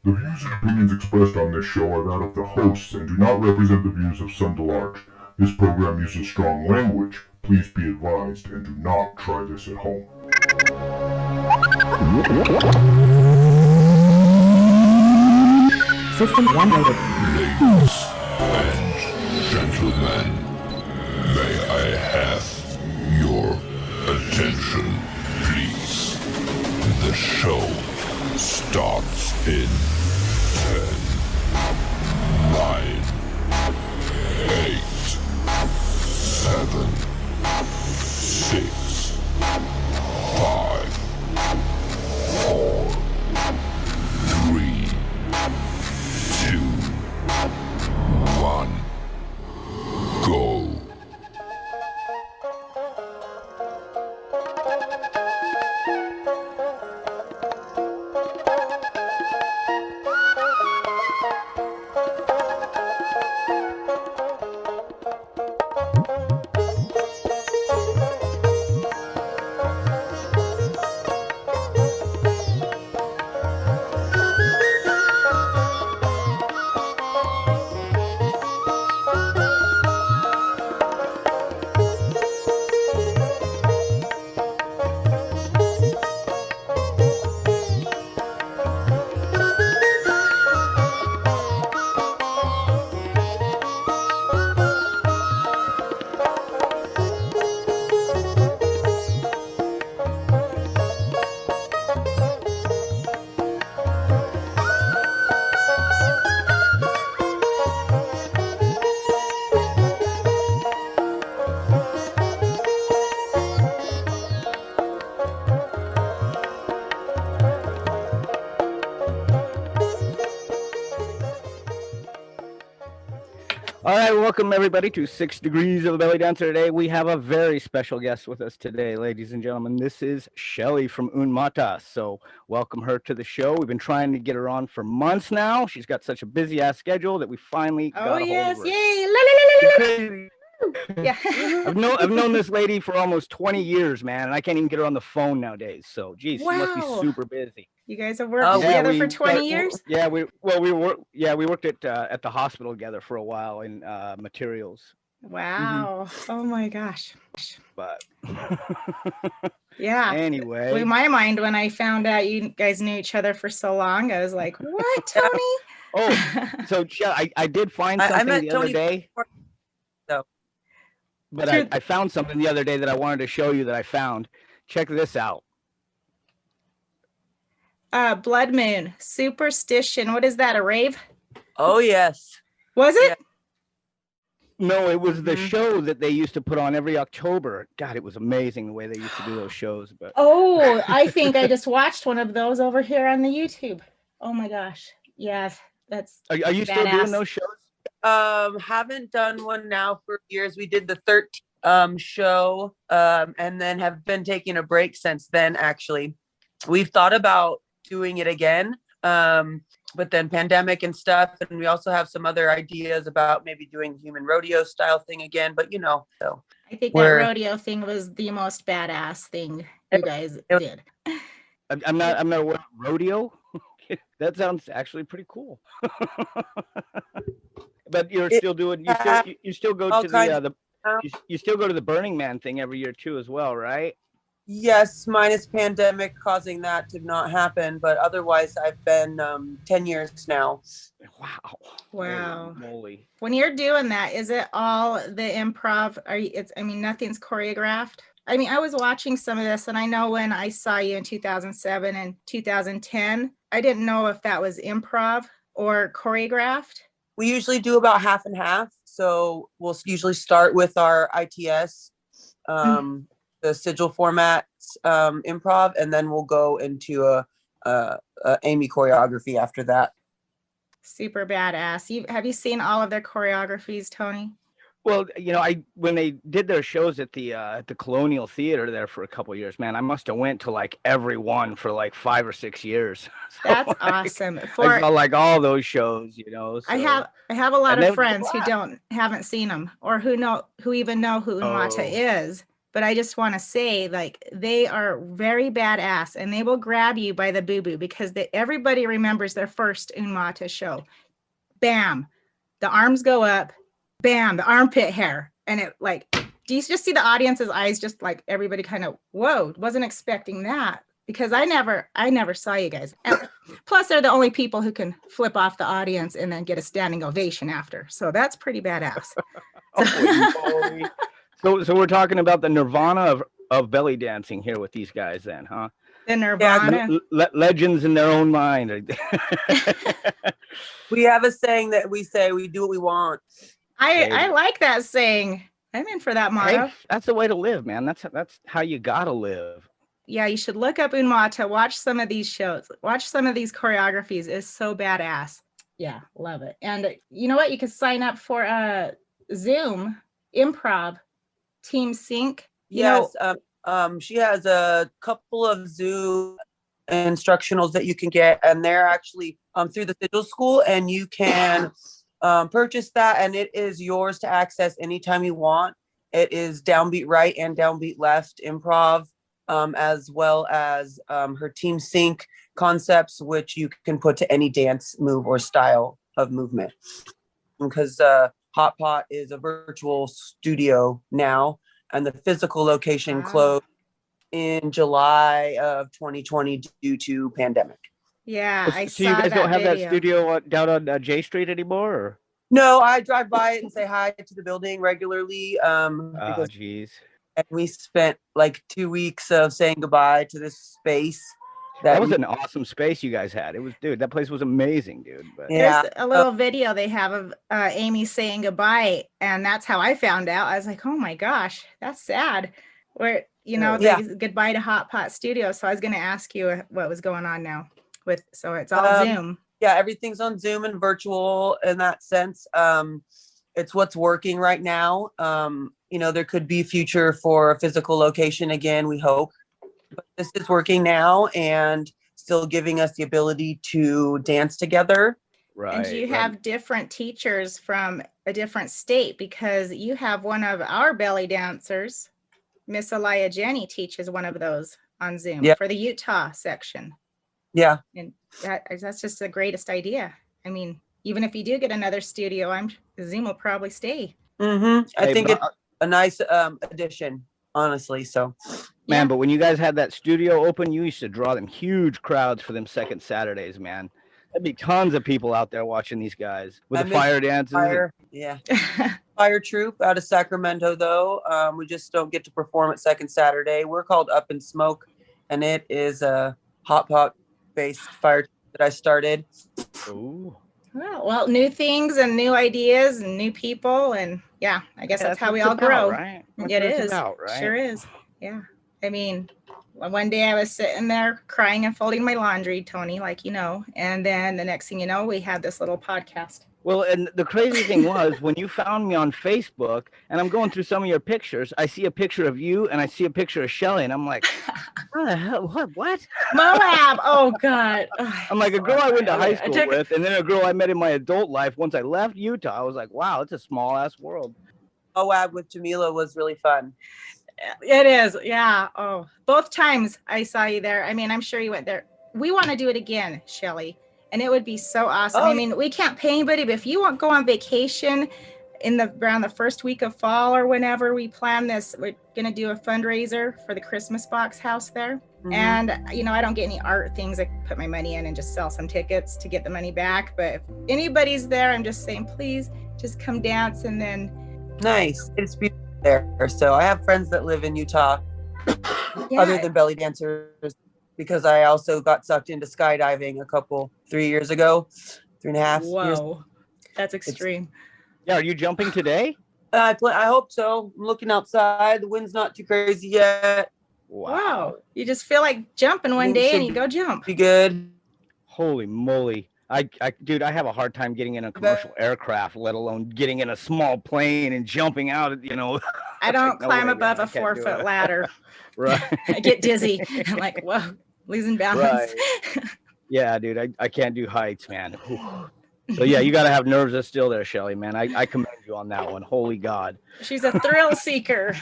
The views and opinions expressed on this show are that of the hosts and do not represent the views of Sun Delarge. This program uses strong language. Please be advised and do not try this at home. System 1 loaded. Ladies and gentlemen, may I have your attention, please? The show starts in 10, 9, 8, 7, 6, 5, 4, 3, 2, 1, go. All right, welcome everybody to 6 Degrees of a Belly Dancer. Today we have a very special guest with us today, ladies and gentlemen. This is Shelly from UNMATA. So welcome her to the show. We've been trying to get her on for months now. She's got such a busy ass schedule that we finally got a hold of her. Yay! La, la, la, la, la. Crazy. Yeah. I've known this lady for almost 20 years, man, and I can't even get her on the phone nowadays. So, geez, she must be Wow. super busy. You guys have worked together for 20 years? Yeah, we worked at the hospital together for a while in materials. Wow. Oh my gosh. But Yeah. anyway, Blew my mind when I found out you guys knew each other for so long. I was like, what, Tony? oh, so I did find something the other day. But I found something the other day that I wanted to show you that I found. Check this out. Blood Moon, Superstition. What is that, a rave? Oh, yes. Was it? Yeah. No, it was the show that they used to put on every October. God, it was amazing the way they used to do those shows. But Oh, I think I just watched one of those over here on the YouTube. Oh my gosh. Yeah, that's are you still doing those shows? Haven't done one now for years. We did the 13th show, and then have been taking a break since then. Actually, we've thought about doing it again, but then pandemic and stuff, and we also have some other ideas about maybe doing human rodeo style thing again. But so I think that rodeo thing was the most badass thing you guys did. I'm not aware of rodeo. That sounds actually pretty cool. But you're still doing. You still go to you still go to the Burning Man thing every year too, as well, right? Yes, minus pandemic causing that to not happen, but otherwise I've been 10 years now. Wow. Holy moly. When you're doing that, is it all the improv? Nothing's choreographed? I mean, I was watching some of this, and I know when I saw you in 2007 and 2010, I didn't know if that was improv or choreographed. We usually do about half and half. So we'll usually start with our ITS, the Sigil format improv, and then we'll go into a Amy choreography after that. Super badass. Have you seen all of their choreographies, Tony? Well, when they did their shows at the Colonial Theater there for a couple of years, man, I must have went to like every one for like 5 or 6 years. So, that's awesome. I saw like all those shows, So. I have a lot of friends who haven't seen them or who even know who UNMATA is, but I just want to say, like, they are very badass, and they will grab you by the boo-boo because everybody remembers their first UNMATA show. Bam, the arms go up, bam, the armpit hair. And it like, do you just see the audience's eyes? Just like everybody kind of, whoa, wasn't expecting that, because I never saw you guys. And plus they're the only people who can flip off the audience and then get a standing ovation after. So that's pretty badass. So we're talking about the Nirvana of belly dancing here with these guys then, huh? The Nirvana. Legends in their own mind. We have a saying that we say, we do what we want. I like that saying. I'm in for that motto. Hey, that's the way to live, man. That's how you gotta live. Yeah, you should look up UNMATA, watch some of these shows, watch some of these choreographies. It's so badass. Yeah, love it. And you know what? You can sign up for Zoom improv team sync. Yes. She has a couple of Zoom instructionals that you can get, and they're actually through the Sigil School, and you can purchase that, and it is yours to access anytime you want. It is downbeat right and downbeat left improv, as well as her team sync concepts, which you can put to any dance move or style of movement. Because Hot Pot is a virtual studio now, and the physical location closed in July of 2020 due to pandemic. Yeah, I so saw you guys don't have video. that studio down on J Street anymore? Or? No, I drive by it and say hi to the building regularly. Oh, geez. And we spent like 2 weeks of saying goodbye to this space. That was an awesome space you guys had. It was, dude, that place was amazing, dude. But yeah. There's a little video they have of Amy saying goodbye, and that's how I found out. I was like, oh my gosh, that's sad. Where, you know, goodbye to Hot Pot Studio. So I was going to ask you what was going on now with, so it's all Zoom. Yeah, everything's on Zoom and virtual in that sense. It's what's working right now. You know, there could be future for a physical location again, we hope. But this is working now and still giving us the ability to dance together. Right. And you have different teachers from a different state, because you have one of our belly dancers, Miss Elia Jenny, teaches one of those on Zoom for the Utah section. Yeah. And that's just the greatest idea. I mean, even if you do get another studio, Zoom will probably stay. Mm-hmm. I think it's a nice addition, honestly. So, man, but when you guys had that studio open, you used to draw them huge crowds for them second Saturdays, man. There'd be tons of people out there watching these guys with the fire dances. Fire troupe out of Sacramento, though. We just don't get to perform at second Saturday. We're called Up in Smoke, and it is a hot pot based fire troupe that I started. Ooh. Well, new things and new ideas and new people, and I guess that's how we all grow. Right? It is. Sure is. Yeah. I mean, one day I was sitting there crying and folding my laundry, Tony, like, you know, and then the next thing you know, we had this little podcast. Well, and the crazy thing was when you found me on Facebook and I'm going through some of your pictures, I see a picture of you and I see a picture of Shelly, and I'm like, what the hell? What? Moab. Oh, God. I'm like, a girl I went to high school with, and then a girl I met in my adult life. Once I left Utah, I was like, wow, it's a small ass world. Moab with Jamila was really fun. It is. Yeah. Oh, both times I saw you there. I mean, I'm sure you went there. We want to do it again, Shelly. And it would be so awesome. I mean, we can't pay anybody, but if you want to go on vacation around the first week of fall or whenever we plan this, we're going to do a fundraiser for the Christmas box house there. Mm-hmm. And, you know, I don't get any art things. I put my money in and just sell some tickets to get the money back. But if anybody's there, I'm just saying, please just come dance. And then. Nice. It's beautiful there. So I have friends that live in Utah other than belly dancers, because I also got sucked into skydiving 3 years ago, 3.5 years. Whoa, that's extreme. Are you jumping today? I hope so. I'm looking outside. The wind's not too crazy yet. Wow. You just feel like jumping one day and you go jump. Be good. Holy moly. Dude, I have a hard time getting in a commercial aircraft, let alone getting in a small plane and jumping out, you know. I don't climb above a 4-foot ladder. Right. I get dizzy. I'm like, whoa, losing balance. Right. Yeah, dude, I can't do heights, man. So yeah, you got to have nerves of steel there, Shelly, man. I commend you on that one. Holy God. She's a thrill seeker.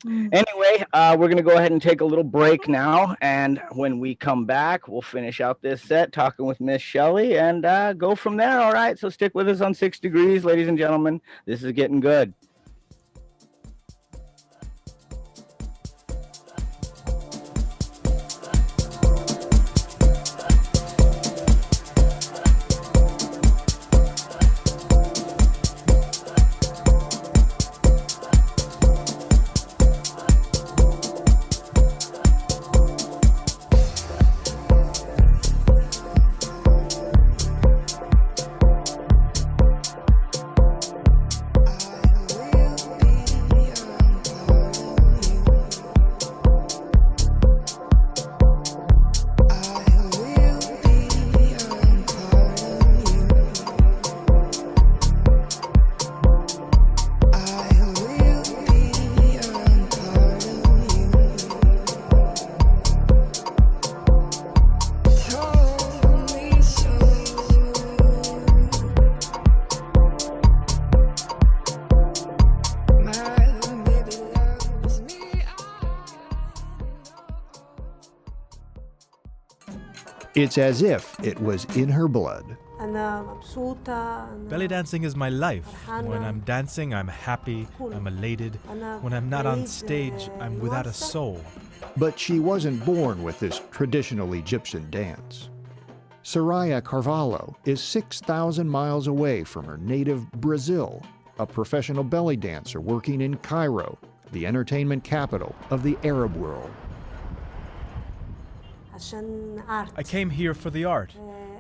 Anyway, we're going to go ahead and take a little break now. And when we come back, we'll finish out this set talking with Miss Shelly and go from there. All right. So stick with us on 6 Degrees, ladies and gentlemen. This is getting good. It's as if it was in her blood. Belly dancing is my life. When I'm dancing, I'm happy, I'm elated. When I'm not on stage, I'm without a soul. But she wasn't born with this traditional Egyptian dance. Soraya Carvalho is 6,000 miles away from her native Brazil, a professional belly dancer working in Cairo, the entertainment capital of the Arab world. I came here for the art.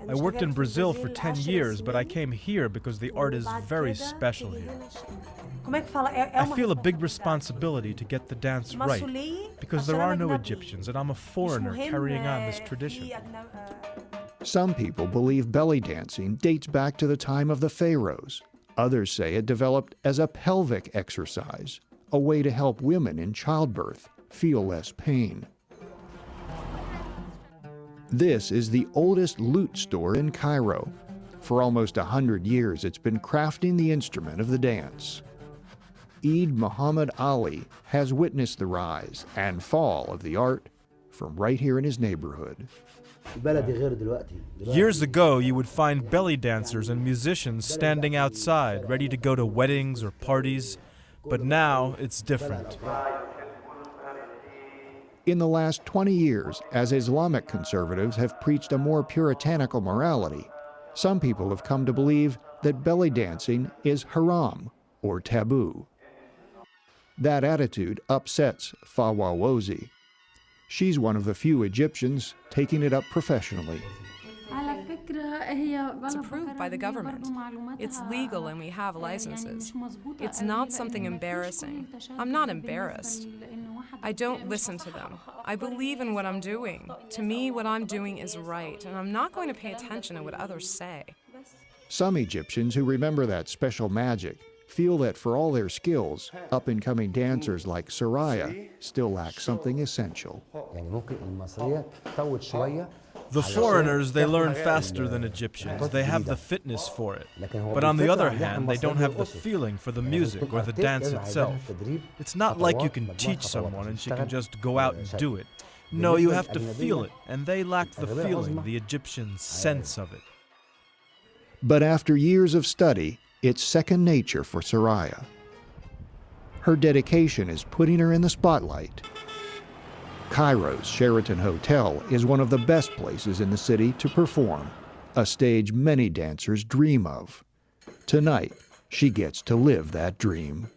I worked in Brazil for 10 years, but I came here because the art is very special here. I feel a big responsibility to get the dance right, because there are no Egyptians and I'm a foreigner carrying on this tradition. Some people believe belly dancing dates back to the time of the pharaohs. Others say it developed as a pelvic exercise, a way to help women in childbirth feel less pain. This is the oldest lute store in Cairo. For almost 100 years, it's been crafting the instrument of the dance. Eid Muhammad Ali has witnessed the rise and fall of the art from right here in his neighborhood. Years ago, you would find belly dancers and musicians standing outside, ready to go to weddings or parties, but now it's different. In the last 20 years, as Islamic conservatives have preached a more puritanical morality, some people have come to believe that belly dancing is haram, or taboo. That attitude upsets Fawa Wozi. She's one of the few Egyptians taking it up professionally. It's approved by the government. It's legal and we have licenses. It's not something embarrassing. I'm not embarrassed. I don't listen to them. I believe in what I'm doing. To me, what I'm doing is right, and I'm not going to pay attention to what others say. Some Egyptians who remember that special magic feel that for all their skills, up-and-coming dancers like Soraya still lack something essential. The foreigners, they learn faster than Egyptians. They have the fitness for it. But on the other hand, they don't have the feeling for the music or the dance itself. It's not like you can teach someone and she can just go out and do it. No, you have to feel it, and they lack the feeling, the Egyptian sense of it. But after years of study, it's second nature for Soraya. Her dedication is putting her in the spotlight. Cairo's Sheraton Hotel is one of the best places in the city to perform, a stage many dancers dream of. Tonight, she gets to live that dream.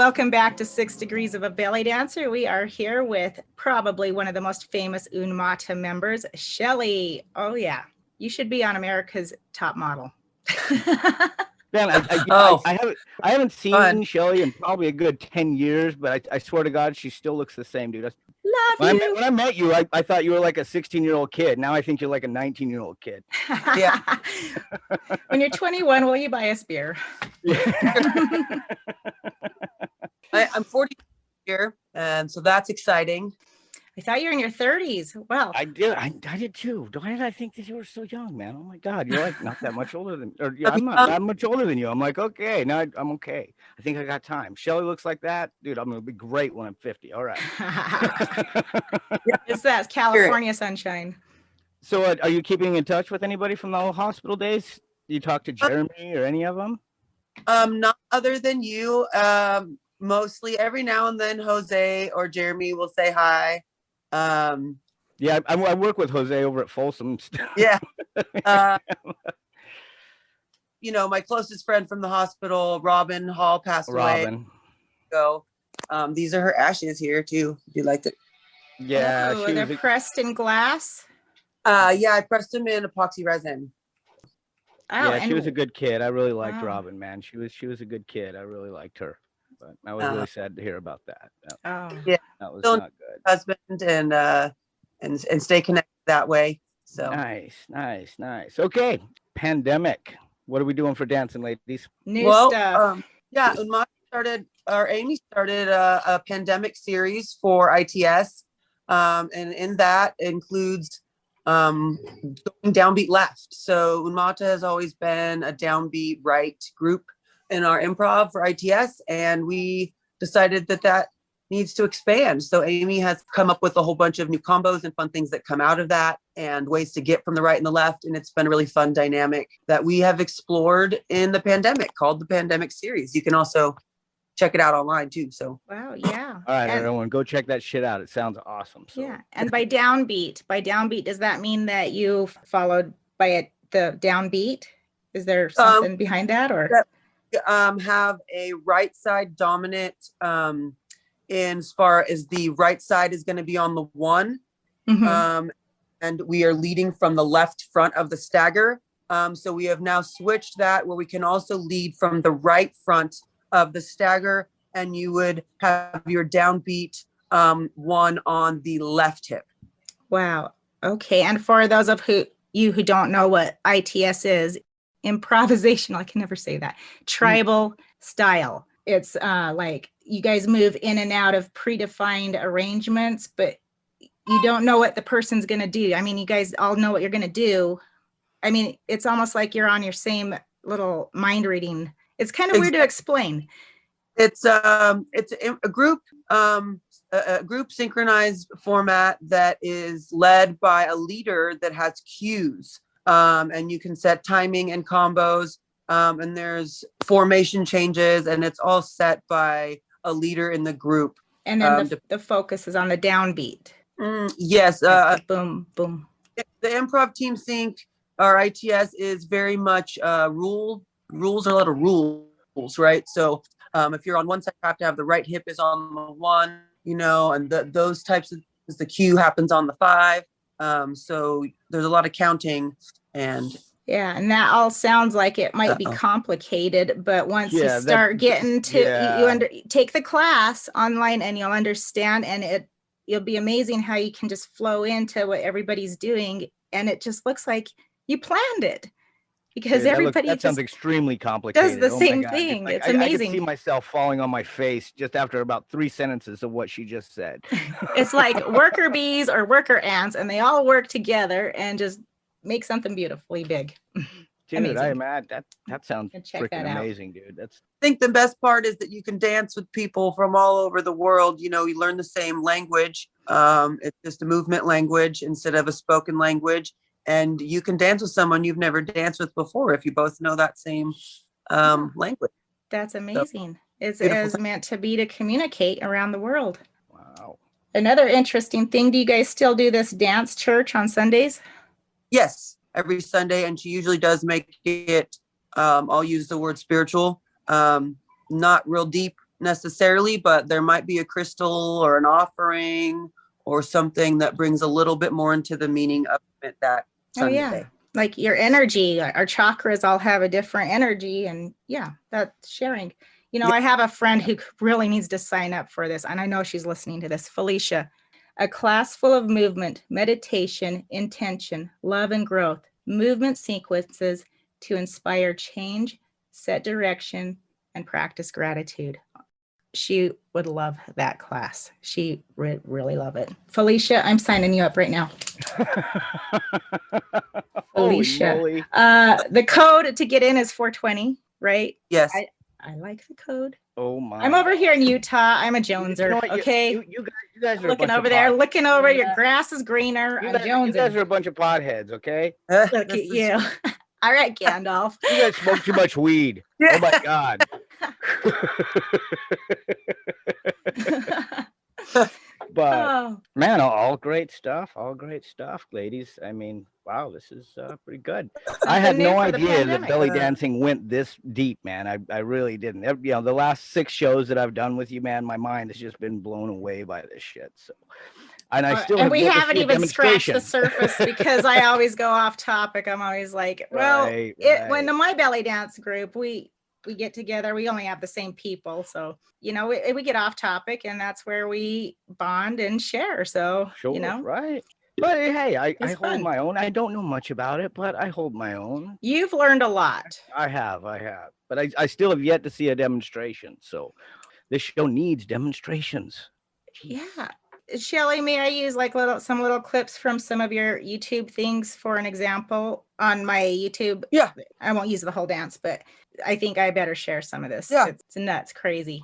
welcome back to 6 Degrees of a Belly Dancer. We are here with probably one of the most famous UNMATA members, Shelly. Oh yeah, you should be on America's Top Model. Man, I haven't seen Fun. Shelly in probably a good 10 years, but I swear to God, she still looks the same, dude. Love you. When I met you, I thought you were like a 16-year-old kid. Now I think you're like a 19-year-old kid. Yeah. When you're 21, will you buy us beer? I'm 40 here, and so that's exciting. I thought you were in your 30s. Well, I did too. Why did I think that you were so young, man? Oh my God, you're like not that much older than, or yeah, I'm not that much older than you. I'm like, okay, now I'm okay. I think I got time. Shelly looks like that, dude. I'm gonna be great when I'm 50. All right. it's that California sunshine. So, are you keeping in touch with anybody from the old hospital days? Do you talk to Jeremy or any of them? Not other than you. Mostly every now and then Jose or Jeremy will say hi. Yeah, I work with Jose over at Folsom. Yeah. My closest friend from the hospital, Robin Hall, passed away. So these are her ashes here too. If you like to. Yeah, they're pressed in glass. Yeah, I pressed them in epoxy resin. Oh, yeah, she was a good kid. I really liked Robin, man. She was a good kid. I really liked her. But I was really sad to hear about that. Yeah, that was still not good. Husband and stay connected that way. So nice. Okay, pandemic. What are we doing for dancing, ladies? New stuff. Yeah, Amy started a pandemic series for ITS, and in that includes going downbeat left. So UNMATA has always been a downbeat right group in our improv for ITS, and we decided that needs to expand. So Amy has come up with a whole bunch of new combos and fun things that come out of that and ways to get from the right and the left. And it's been a really fun dynamic that we have explored in the pandemic, called the Pandemic Series. You can also check it out online too. So wow, yeah. All right, everyone, go check that shit out. It sounds awesome. So. Yeah, and by downbeat, does that mean that you followed by the downbeat? Is there something behind that, or have a right side dominant? In as far as the right side is going to be on the 1, and we are leading from the left front of the stagger. So we have now switched that where we can also lead from the right front of the stagger, and you would have your downbeat 1 on the left hip. Wow. Okay. And for those of you who don't know what ITS is, improvisational, I can never say that, tribal style. It's like you guys move in and out of predefined arrangements, but you don't know what the person's going to do. I mean, you guys all know what you're going to do. I mean, it's almost like you're on your same little mind reading. It's kind of weird to explain. It's a group synchronized format that is led by a leader that has cues, and you can set timing and combos. And there's formation changes, and it's all set by a leader in the group. And then the focus is on the downbeat. Yes. Boom, boom. The improv team sync, our ITS, is very much rules are a lot of rules, right? So if you're on one side, you have to have the right hip is on the 1, and those types of things. The cue happens on the 5. So there's a lot of counting and. Yeah, and that all sounds like it might be complicated, but once you start getting to, you take the class online and you'll understand, and you'll be amazing how you can just flow into what everybody's doing, and it just looks like you planned it, because everybody that sounds extremely complicated. Does the same thing. It's amazing. I can see myself falling on my face just after about 3 sentences of what she just said. It's like worker bees or worker ants, and they all work together and just make something beautifully big. Dude, amazing. I'm mad. That sounds freaking amazing, dude. I think the best part is that you can dance with people from all over the world. You learn the same language. It's just a movement language instead of a spoken language. And you can dance with someone you've never danced with before if you both know that same language. That's amazing. It is meant to be to communicate around the world. Wow. Another interesting thing, do you guys still do this dance church on Sundays? Yes, every Sunday, and she usually does make it, I'll use the word spiritual, not real deep, necessarily, but there might be a crystal or an offering or something that brings a little bit more into the meaning of it that Sunday. Oh yeah, like your energy, our chakras all have a different energy, and yeah, that's sharing. You know, I have a friend who really needs to sign up for this, and I know she's listening to this. Felicia, a class full of movement, meditation, intention, love, and growth, movement sequences to inspire change, set direction, and practice gratitude. She would love that class. She would really love it. Felicia, I'm signing you up right now. Felicia. The code to get in is 420, right? Yes. I like the code. Oh my! I'm over here in Utah. I'm a Joneser. You know what? Okay. You guys are looking a bunch over of there, pot- looking over. Your grass is greener. I'm Jonesing. You guys are a bunch of potheads, okay? Look at you. All right, Gandalf. You guys smoke too much weed. Oh my God. But man, all great stuff, ladies. I mean, wow, this is pretty good. I had no idea that belly dancing went this deep, man. I really didn't. You know, the last 6 shows that I've done with you, man, my mind has just been blown away by this shit. So, and I still we haven't even scratched the surface because I always go off topic. I'm always like, well, when my belly dance group, we get together, we only have the same people, so you know, we get off topic, and that's where we bond and share. So sure, you know, right? But hey, I hold my own. I don't know much about it, but I hold my own. You've learned a lot. I have, but I still have yet to see a demonstration. So this show needs demonstrations. Yeah. Shelly, may I use like some little clips from some of your YouTube things for an example on my YouTube? Yeah. I won't use the whole dance, but I think I better share some of this. Yeah. It's nuts, crazy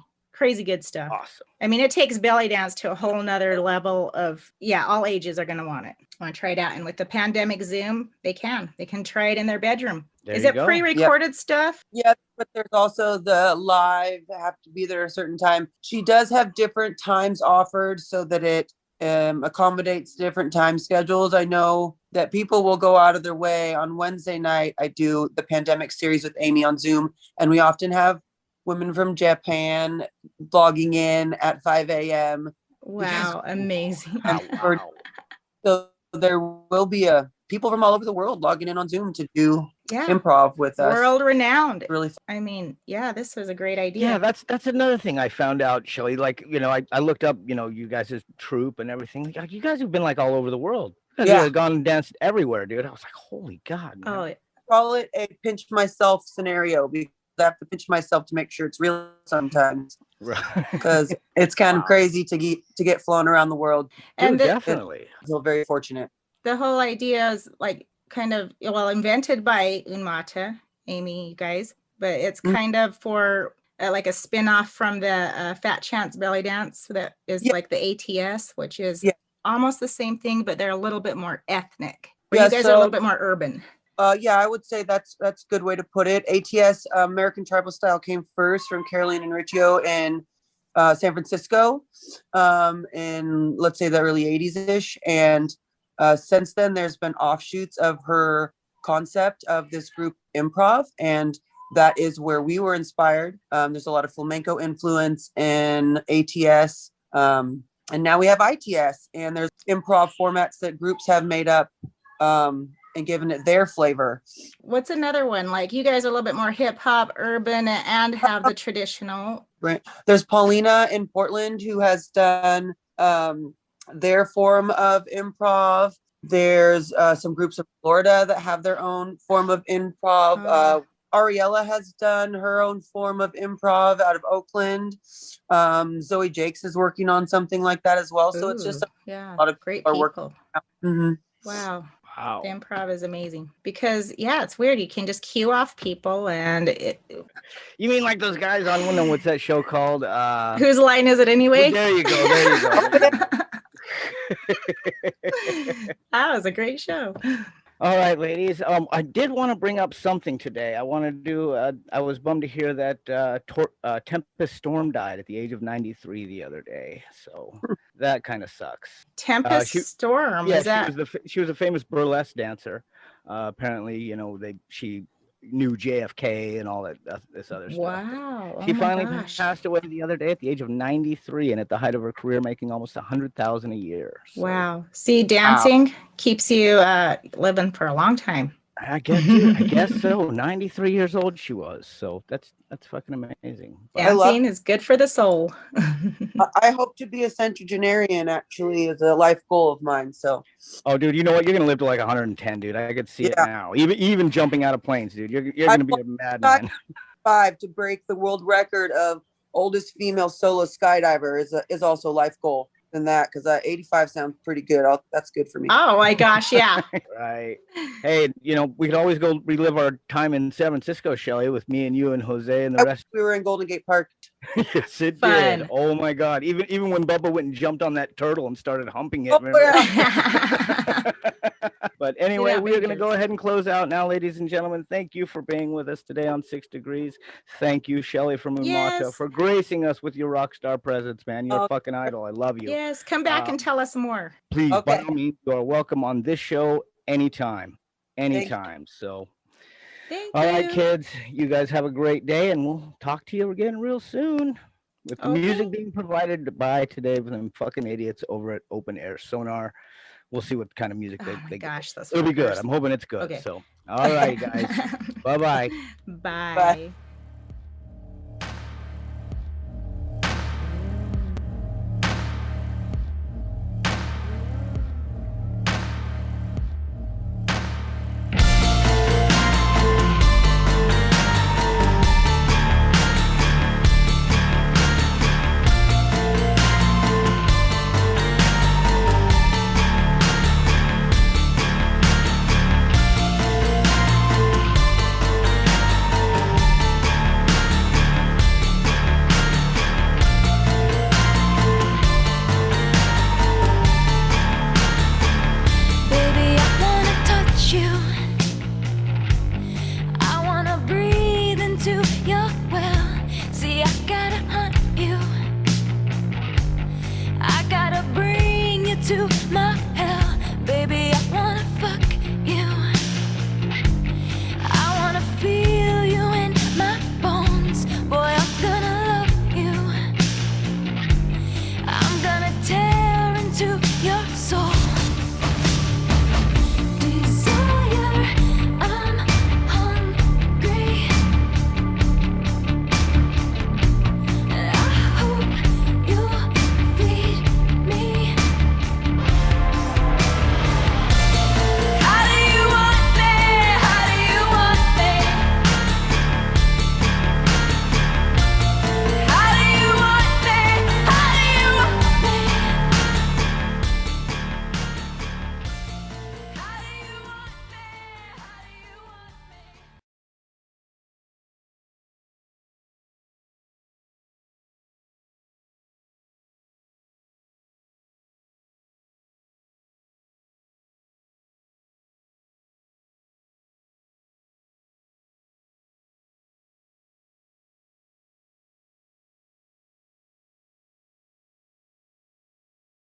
good stuff. Awesome. I mean, it takes belly dance to a whole nother level of, all ages are going to want it. Want to try it out. And with the pandemic Zoom, they can try it in their bedroom. Is it pre-recorded stuff? Yeah, but there's also the live, have to be there a certain time. She does have different times offered so that it accommodates different time schedules. I know that people will go out of their way. On Wednesday night, I do the pandemic series with Amy on Zoom, and we often have women from Japan logging in at 5 a.m. Wow, amazing. So there will be people from all over the world logging in on Zoom to do improv with us. World renowned. Really fun. I mean, this was a great idea. Yeah, that's another thing I found out, Shelly. Like, you know, I looked up, you know, you guys' troupe and everything. Like, you guys have been like all over the world. You have gone and danced everywhere, dude. I was like, holy God, man. I call it a pinch myself scenario because I have to pinch myself to make sure it's real sometimes. Right. Because it's kind of crazy to get flown around the world. And definitely. I feel very fortunate. The whole idea is like kind of, invented by UNMATA, Amy, you guys, but it's kind of for like a spin-off from the Fat Chance belly dance that is like the ATS, which is almost the same thing, but they're a little bit more ethnic. You guys are a little bit more urban. I would say that's a good way to put it. ATS, American Tribal Style, came first from Caroline and Riccio in San Francisco in, let's say, the early 80s-ish. And since then, there's been offshoots of her concept of this group improv. And that is where we were inspired. There's a lot of flamenco influence in ATS. And now we have ITS. And there's improv formats that groups have made up and given it their flavor. What's another one? Like, you guys are a little bit more hip hop, urban, and have the traditional. Right. There's Paulina in Portland who has done their form of improv. There's some groups of Florida that have their own form of improv. Ariella has done her own form of improv out of Oakland. Zoe Jakes is working on something like that as well. So it's just a lot of great people. Mm-hmm. Wow. The improv is amazing because it's weird. You can just cue off people and You mean like those guys on what's that show called? Whose line is it anyway? There you go. That was a great show. All right, ladies. I did want to bring up something today. I want to do. I was bummed to hear that Tempest Storm died at the age of 93 the other day. So that kind of sucks. Tempest Storm. Yeah, she was a famous burlesque dancer. Apparently, you know, she knew JFK and all that this other stuff. Wow. Oh She my finally gosh. passed away the other day at the age of 93, and at the height of her career, making almost $100,000 a year. So, Wow. See, dancing keeps you living for a long time. I guess so. 93 years old she was. So that's fucking amazing. But Dancing is good for the soul. I hope to be a centenarian, actually, is a life goal of mine. So, oh, dude, you know what? You're gonna live to like 110, dude. I could see it Yeah. now. Even jumping out of planes, dude. You're gonna be a madman. 5 to break the world record of oldest female solo skydiver is also a life goal than that, because 85 sounds pretty good. That's good for me. Oh my gosh, yeah. Right. Hey, you know, we could always go relive our time in San Francisco, Shelley, with me and you and Jose and the rest. We were in Golden Gate Park. Yes, it Fun. did. Oh my God. Even when Bubba went and jumped on that turtle and started humping it. Oh, remember? yeah. But anyway, Yeah, we are going to pictures. go ahead and close out now, ladies and gentlemen. Thank you for being with us today on 6 Degrees. Thank you, Shelley from UNMATA, Yes. for gracing us with your rock star presence, man. You're a Oh. fucking idol. I love you. Yes, come back and tell us more. Please, by Okay. all means, you are welcome on this show anytime. Anytime. So, Thank all you. right, kids, you guys have a great day, and we'll talk to you again real soon. With the music Okay. being provided by today from them fucking idiots over at Open Air Sonar. We'll see what kind of music Oh my they gosh, those It'll be good. fuckers. I'm hoping it's good. Okay. So, all right, guys. Bye-bye. Bye. Bye.